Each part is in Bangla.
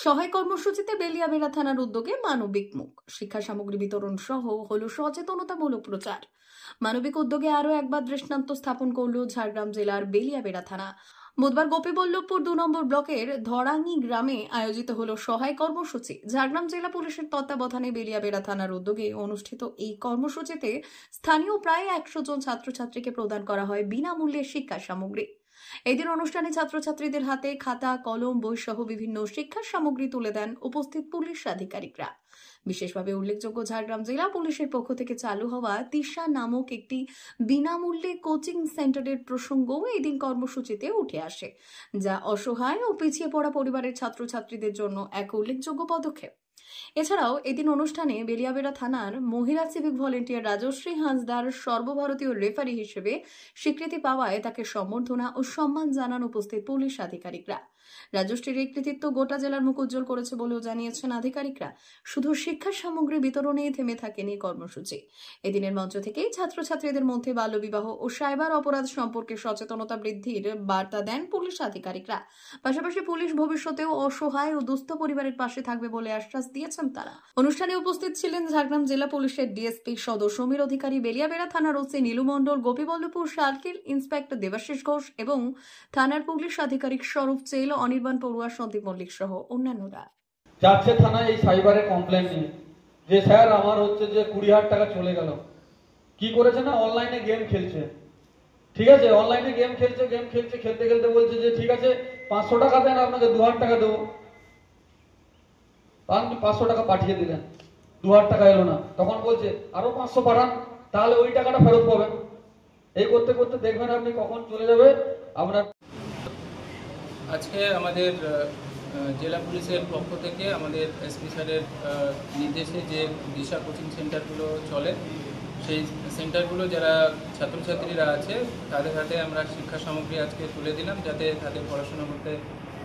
সহায় কর্মসূচিতে বেলিয়াবেড়া থানার উদ্যোগে মানবিক মুখ শিক্ষা সামগ্রী বিতরণ সহ হলো সচেতনতামূলক প্রচার। মানবিক উদ্যোগে আরো একবার দৃষ্টান্ত স্থাপন করলো ঝাড়গ্রাম জেলার বেলিয়াবেড়া থানা। বুধবার গোপীবল্লভপুর 2 নম্বর ব্লকের ধরাঙ্গি গ্রামে আয়োজিত হলো সহায় কর্মসূচি। ঝাড়গ্রাম জেলা পুলিশের তত্ত্বাবধানে বেলিয়াবেড়া থানার উদ্যোগে অনুষ্ঠিত এই কর্মসূচিতে স্থানীয় প্রায় 100 জন ছাত্রছাত্রীকে প্রদান করা হয় বিনামূল্যে শিক্ষা সামগ্রী। এদিন অনুষ্ঠানে ছাত্রছাত্রীদের হাতে খাতা, কলম, বই সহ বিভিন্ন শিক্ষার সামগ্রী তুলে দেন উপস্থিত পুলিশ আধিকারিকরা। বিশেষভাবে উল্লেখযোগ্য, ঝাড়গ্রাম জেলা পুলিশের পক্ষ থেকে চালু হওয়া তিশা নামক একটি বিনামূল্যে কোচিং সেন্টারের প্রসঙ্গও এই দিন কর্মসূচিতে উঠে আসে, যা অসহায় ও পিছিয়ে পড়া পরিবারের ছাত্রছাত্রীদের জন্য এক উল্লেখযোগ্য পদক্ষেপ। এছাড়াও এদিন অনুষ্ঠানে বেলিয়াবেড়া থানার মহিলা সিভিক ভলেন্টিয়ার রাজশ্রী হাঁসদার সর্বভারতীয় রেফারি হিসেবে স্বীকৃতি পাওয়ায় তাকে সম্বর্ধনা ও সম্মান জানান উপস্থিত পুলিশ আধিকারিকরা। রাজশ্রীর এই কৃতিত্ব গোটা জেলার মুখ উজ্জ্বল করেছে বলেও জানিয়েছেন আধিকারিকরা। শুধু শিক্ষা সামগ্রী বিতরণেই থেমে থাকেনি কর্মসূচি। এদিনের মঞ্চ থেকেই ছাত্রছাত্রীদের মধ্যে বাল্যবিবাহ ও সাইবার অপরাধ সম্পর্কে সচেতনতা বৃদ্ধির বার্তা দেন পুলিশ আধিকারিকরা। পাশাপাশি পুলিশ ভবিষ্যতেও অসহায় ও দুস্থ পরিবারের পাশে থাকবে বলে আশ্বাস দিয়েছেন তারা। অনুষ্ঠানে উপস্থিত ছিলেন ঝাড়গ্রাম জেলা পুলিশের ডিএসপি সদর সমীর অধিকারী, বেলিয়াবেড়া থানার ওসি নীলু মণ্ডল, গোপীবল্লভপুর সার্কেল ইন্সপেক্টর দেবাশিস ঘোষ এবং থানার পুলিশ আধিকারিক স্বরূপ চেল, অনির্বাণ পড়ুয়া, সন্দীপ মল্লিক সহ অন্যান্যরা। যাচ্ছে থানায় এই সাইবারের কমপ্লেন নিয়ে যে স্যার আমার হচ্ছে যে 20,000 টাকা চলে গেল। কি করেছে না, অনলাইনে গেম খেলছে। ঠিক আছে, অনলাইনে গেম খেলছে, খেলতে খেলতে বলছে যে ঠিক আছে 500 টাকা দেন, আপনাকে 2,000 টাকা দেবো। আপনি 500 টাকা পাঠিয়ে দিলেন, 2,000 টাকা এলো না। তখন বলছে আরো 500 পাঠান, তাহলে ওই টাকাটা ফেরত পাবেন। এই করতে করতে দেখবেন আপনি কখন চলে যাবে আপনার। আজকে আমাদের জেলা পুলিশের পক্ষ থেকে আমাদের এসপি স্যারের নির্দেশে যে দিশা কোচিং সেন্টারগুলো চলে, সেই সেন্টারগুলো যারা ছাত্রছাত্রীরা আছে তাদের হাতে আমরা শিক্ষা সামগ্রী আজকে তুলে দিলাম, যাতে তাদের পড়াশোনা করতে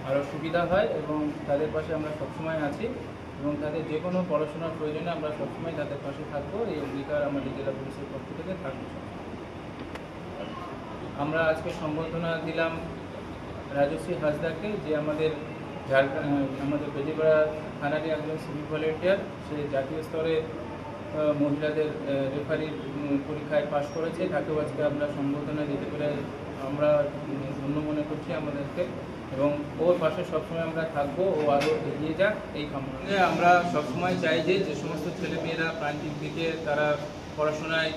আরও সুবিধা হয় এবং তাদের পাশে আমরা সবসময় আছি এবং তাদের যে কোনো পড়াশোনার প্রয়োজনে আমরা সবসময় তাদের পাশে থাকবো। এই অঙ্গীকার আমাদের জেলা পুলিশের পক্ষ থেকে থাকবে। আমরা আজকে সম্বর্ধনা দিলাম রাজশ্রী হাঁসদাকে, যে আমাদের বেলিয়াবেড়া থানারই একজন সিভিক ভলেন্টিয়ার। সে জাতীয় স্তরে মহিলাদের রেফারির পরীক্ষায় পাশ করেছে। তাকেও আজকে আমরা সম্বর্ধনা দিতে পেরে আমরা ধন্য মনে করছি আমাদেরকে, এবং ওর পাশে সবসময় আমরা থাকবো, ও আরও এগিয়ে যাক এই কামনা। আমরা সবসময় চাই যে সমস্ত ছেলেমেয়েরা প্রান্তিক দিকে তারা পড়াশোনায়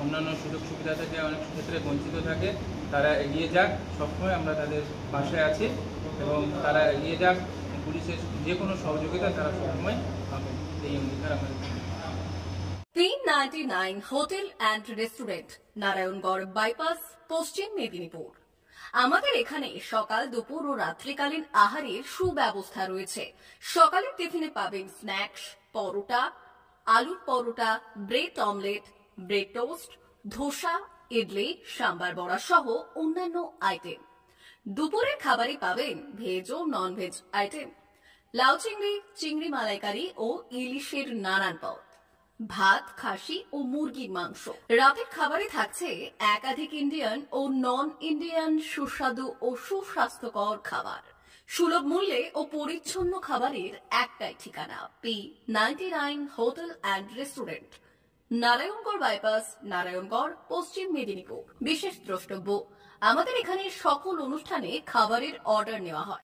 অন্যান্য সুযোগ সুবিধা থেকে অনেক ক্ষেত্রে বঞ্চিত থাকে, তারা এগিয়ে যাক। সবসময় আমরা তাদের পাশে আছি এবং তারা এগিয়ে যাক। পুলিশের যে কোনো সহযোগিতা তারা সবসময় পাবে, এই অঙ্গীকার আমাদের। 399 hotel and restaurant, Narayangarh bypass, পশ্চিম মেদিনীপুর। আমাদের এখানে সকাল, দুপুর ও রাত্রিকালীন আহারের সুব্যবস্থা রয়েছে। সকালের টিফিনে পাবেন স্ন্যাক্স, পরোটা, আলুর paratha, bread omelette, bread toast, dosa, idli, sambar বড়া সহ অন্যান্য আইটেম। দুপুরের খাবারে পাবেন ভেজ ও নন ভেজ আইটেম, লাউ চিংড়ি, চিংড়ি মালাইকারি ও ইলিশের নানান পদ, ভাত, খাসি ও মুরগির মাংস। রাতের খাবারে থাকছে একাধিক ইন্ডিয়ান ও নন ইন্ডিয়ান সুস্বাদু ও সুস্বাস্থ্যকর খাবার। সুলভ মূল্যে ও পরিচ্ছন্ন খাবারের একটাই ঠিকানা, P99 hotel and restaurant, Narayangarh bypass, Narayangarh, পশ্চিম মেদিনীপুর। বিশেষ দ্রষ্টব্য, আমাদের এখানে সকল অনুষ্ঠানে খাবারের অর্ডার নেওয়া হয়।